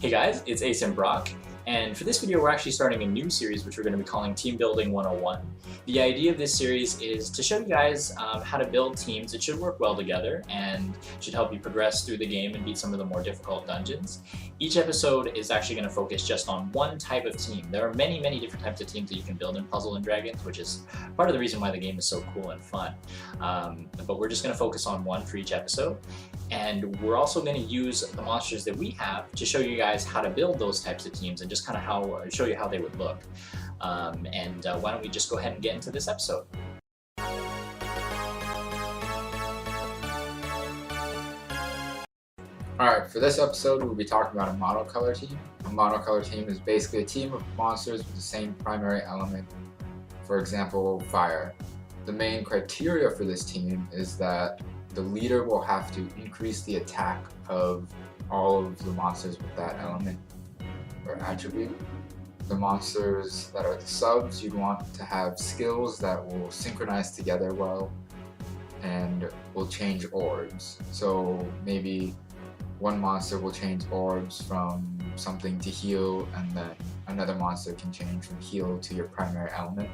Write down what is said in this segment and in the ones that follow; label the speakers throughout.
Speaker 1: Hey guys, it's Ace and Brock, and for this video we're actually starting a new series which we're going to be calling Team Building 101. The idea of this series is to show you guys how to build teams that should work well together and should help you progress through the game and beat some of the more difficult dungeons. Each episode is actually going to focus just on one type of team. There are many different types of teams that you can build in Puzzle & Dragons, which is part of the reason why the game is so cool and fun. But we're just going to focus on one for each episode. And we're also going to use the monsters that we have to show you guys how to build those types of teams and just kind of show you how they would look. Why don't we just go ahead and get into this episode.
Speaker 2: Alright, for this episode we'll be talking about a monocolor team. A monocolor team is basically a team of monsters with the same primary element, for example, fire. The main criteria for this team is that the leader will have to increase the attack of all of the monsters with that element or attribute. The monsters that are the subs, you'd want to have skills that will synchronize together well and will change orbs. So maybe one monster will change orbs from something to heal, and then another monster can change from heal to your primary element.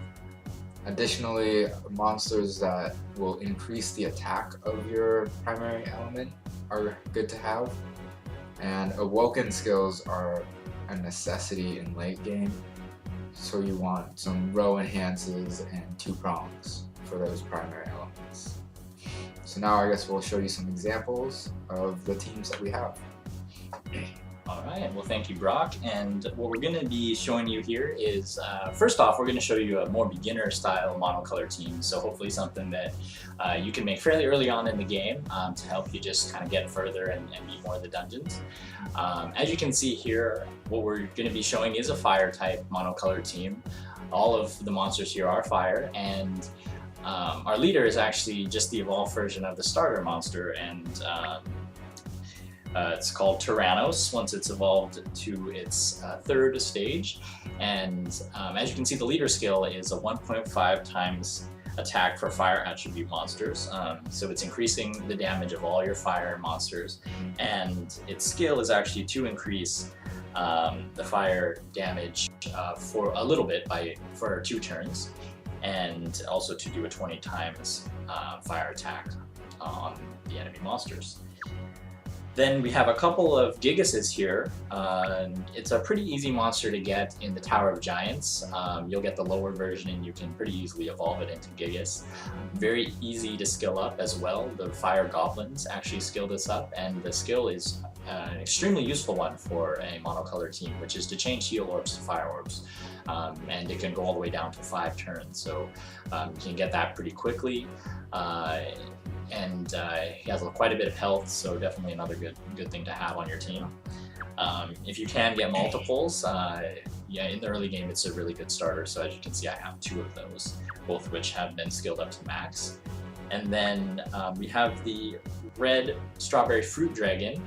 Speaker 2: Additionally, monsters that will increase the attack of your primary element are good to have. And awoken skills are a necessity in late game. So you want some row enhances and 2 prongs for those primary elements. So now I guess we'll show you some examples of the teams that we have.
Speaker 1: Alright, well thank you Brock, and what we're going to be showing you here is, first off we're going to show you a more beginner style monocolor team, so hopefully something that you can make fairly early on in the game to help you just kind of get further and beat more of the dungeons. As you can see here, what we're going to be showing is a fire type monocolor team. All of the monsters here are fire, and our leader is actually just the evolved version of the starter monster, and it's called Tyrannos once it's evolved to its 3rd stage. And as you can see, the leader skill is a 1.5 times attack for fire attribute monsters. So it's increasing the damage of all your fire monsters, and its skill is actually to increase the fire damage for a little bit for 2 turns, and also to do a 20 times fire attack on the enemy monsters. Then we have a couple of Gigases here. It's a pretty easy monster to get in the Tower of Giants. You'll get the lower version and you can pretty easily evolve it into Gigas. Very easy to skill up as well. The Fire Goblins actually skill this up, and the skill is an extremely useful one for a monocolor team, which is to change heal orbs to fire orbs. And it can go all the way down to 5 turns, so you can get that pretty quickly. And he has quite a bit of health, so definitely another good thing to have on your team. If you can get multiples, yeah, in the early game it's a really good starter. So as you can see, I have 2 of those, both of which have been skilled up to max. And then we have the red strawberry fruit dragon.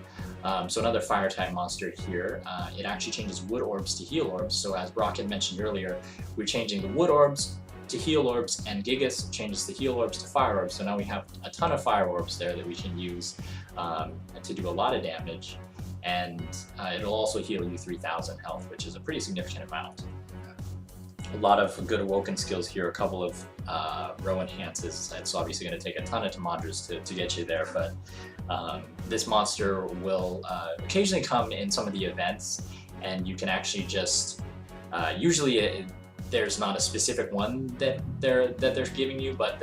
Speaker 1: So another fire type monster here. It actually changes wood orbs to heal orbs. So as Brock had mentioned earlier, we're changing the wood orbs to heal orbs, and Gigas changes the heal orbs to fire orbs. So now we have a ton of fire orbs there that we can use to do a lot of damage, and it'll also heal you 3,000 health, which is a pretty significant amount. A lot of good awoken skills here, a couple of row enhances. It's obviously going to take a ton of Tamandras to get you there, but this monster will occasionally come in some of the events, and you can actually just usually there's not a specific one that they're giving you, but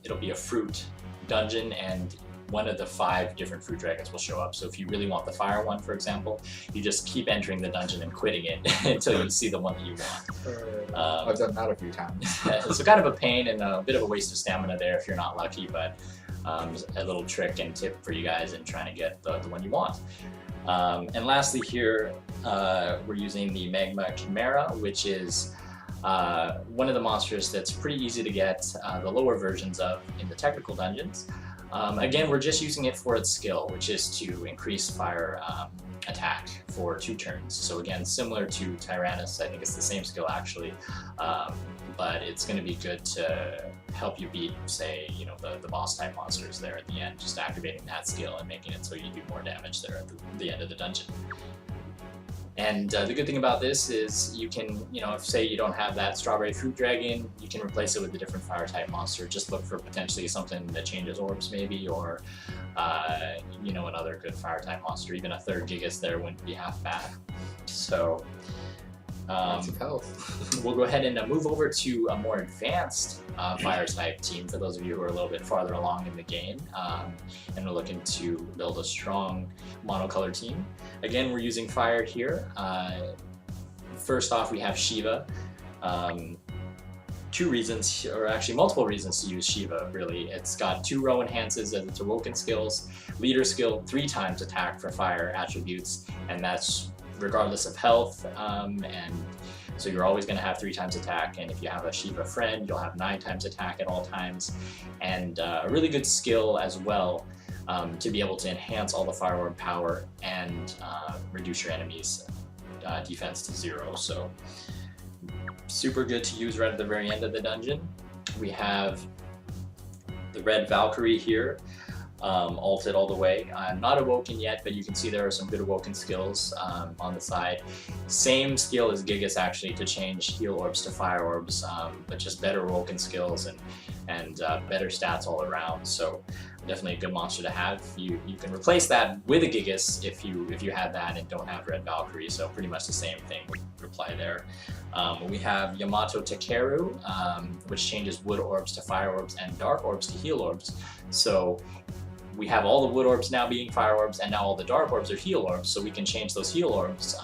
Speaker 1: it'll be a fruit dungeon, and one of the 5 different fruit dragons will show up. So if you really want the fire one, for example, you just keep entering the dungeon and quitting it until you see the one that you want.
Speaker 2: I've done that a few times.
Speaker 1: So kind of a pain and a bit of a waste of stamina there if you're not lucky, but a little trick and tip for you guys in trying to get the one you want. And lastly here, we're using the Magma Chimera, which is one of the monsters that's pretty easy to get the lower versions of in the technical dungeons. Again, we're just using it for its skill, which is to increase fire attack for 2 turns. So again, similar to Tyrannos, I think it's the same skill actually, but it's going to be good to help you beat, say, the boss type monsters there at the end, just activating that skill and making it so you do more damage there at the end of the dungeon. And the good thing about this is you can, if say you don't have that strawberry fruit dragon, you can replace it with a different fire type monster. Just look for potentially something that changes orbs maybe, or another good fire type monster. Even a third Gigas there wouldn't be half bad. So
Speaker 2: Lots of health.
Speaker 1: we'll go ahead and move over to a more advanced fire type team for those of you who are a little bit farther along in the game and are looking to build a strong monocolor team. Again, we're using fire here. First off, we have Shiva. Two reasons, or actually multiple reasons to use Shiva, really. It's got 2 row enhances as its awoken skills, leader skill, 3 times attack for fire attributes, and that's regardless of health, and so you're always going to have 3 times attack, and if you have a Shiva friend, you'll have 9 times attack at all times, and a really good skill as well to be able to enhance all the fire orb power and reduce your enemy's defense to 0. So super good to use right at the very end of the dungeon. We have the red Valkyrie here, ulted all the way. Not awoken yet, but you can see there are some good awoken skills on the side. Same skill as Gigas actually to change heal orbs to fire orbs, but just better awoken skills and better stats all around. So definitely a good monster to have. You can replace that with a Gigas if you had that and don't have red Valkyrie. So pretty much the same thing would apply there. We have Yamato Takeru, which changes wood orbs to fire orbs and dark orbs to heal orbs. So we have all the wood orbs now being fire orbs, and now all the dark orbs are heal orbs, so we can change those heal orbs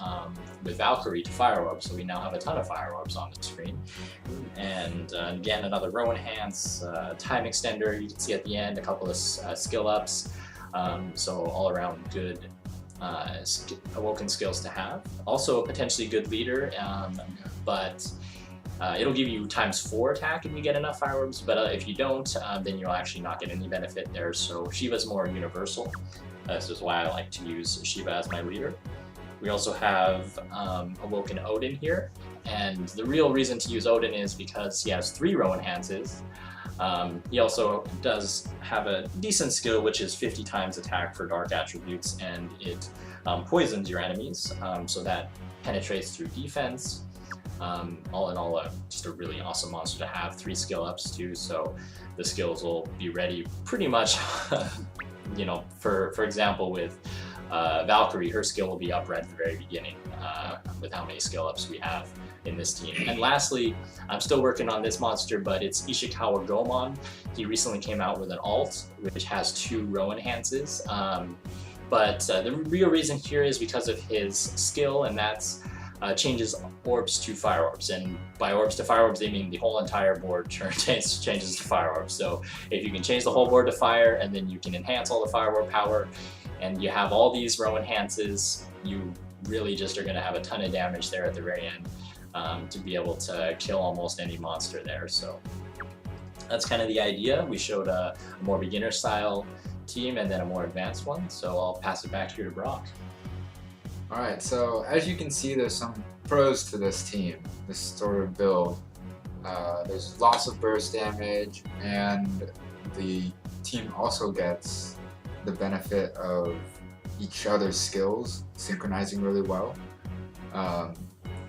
Speaker 1: with Valkyrie to fire orbs, so we now have a ton of fire orbs on the screen. And again, another row enhance, time extender, you can see at the end a couple of skill ups, so all around good awoken skills to have. Also a potentially good leader, but it'll give you ×4 attack if you get enough fire orbs, but if you don't, then you'll actually not get any benefit there. So Shiva's more universal. This is why I like to use Shiva as my leader. We also have Awoken Odin here, and the real reason to use Odin is because he has 3 row enhances. He also does have a decent skill, which is 50 times attack for dark attributes, and it poisons your enemies, so that penetrates through defense. All in all, just a really awesome monster to have. 3 skill ups too, so the skills will be ready pretty much. For example, with Valkyrie, her skill will be up right at the very beginning with how many skill ups we have in this team. And lastly, I'm still working on this monster, but it's Ishikawa Gomon. He recently came out with an alt, which has 2 row enhances. But the real reason here is because of his skill, and that's changes orbs to fire orbs, and by orbs to fire orbs they mean the whole entire board changes to fire orbs. So if you can change the whole board to fire, and then you can enhance all the fire orb power, and you have all these row enhances, you really just are going to have a ton of damage there at the very end to be able to kill almost any monster there. So that's kind of the idea. We showed a more beginner style team and then a more advanced one, so I'll pass it back here to Brock.
Speaker 2: Alright, so as you can see, there's some pros to this team, this sort of build. There's lots of burst damage, and the team also gets the benefit of each other's skills synchronizing really well.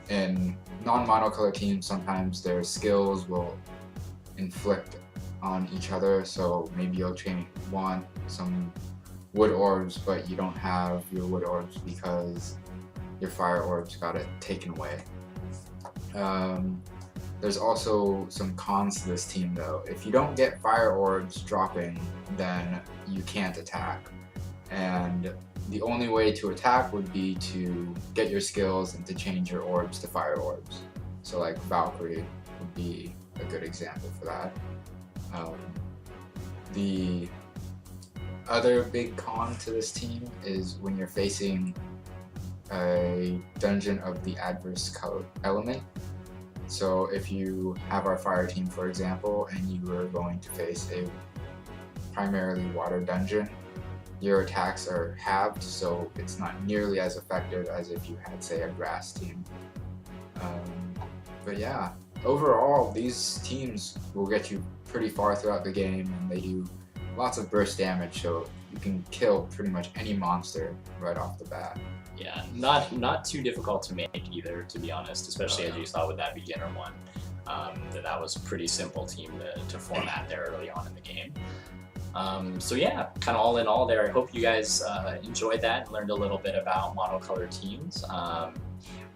Speaker 2: In non-monocolor teams, sometimes their skills will inflict on each other, so maybe you'll want some wood orbs, but you don't have your wood orbs because your fire orbs got it taken away. There's also some cons to this team though. If you don't get fire orbs dropping, then you can't attack. And the only way to attack would be to get your skills and to change your orbs to fire orbs. So like Valkyrie would be a good example for that. The other big con to this team is when you're facing a dungeon of the adverse color element. So if you have our fire team, for example, and you are going to face a primarily water dungeon, your attacks are halved, so it's not nearly as effective as if you had, say, a grass team. But yeah, overall, these teams will get you pretty far throughout the game, and they do lots of burst damage, so you can kill pretty much any monster right off the bat.
Speaker 1: Yeah, not too difficult to make either, to be honest, especially as you saw with that beginner one. That was a pretty simple team to format there early on in the game. So yeah, kind of all in all there, I hope you guys enjoyed that and learned a little bit about monocolor teams.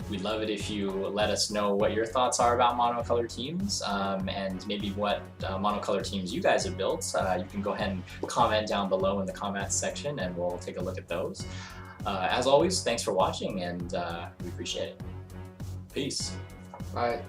Speaker 1: We'd love it if you let us know what your thoughts are about monocolor teams and maybe what monocolor teams you guys have built. You can go ahead and comment down below in the comments section and we'll take a look at those. As always, thanks for watching and we appreciate it. Peace.
Speaker 2: Bye.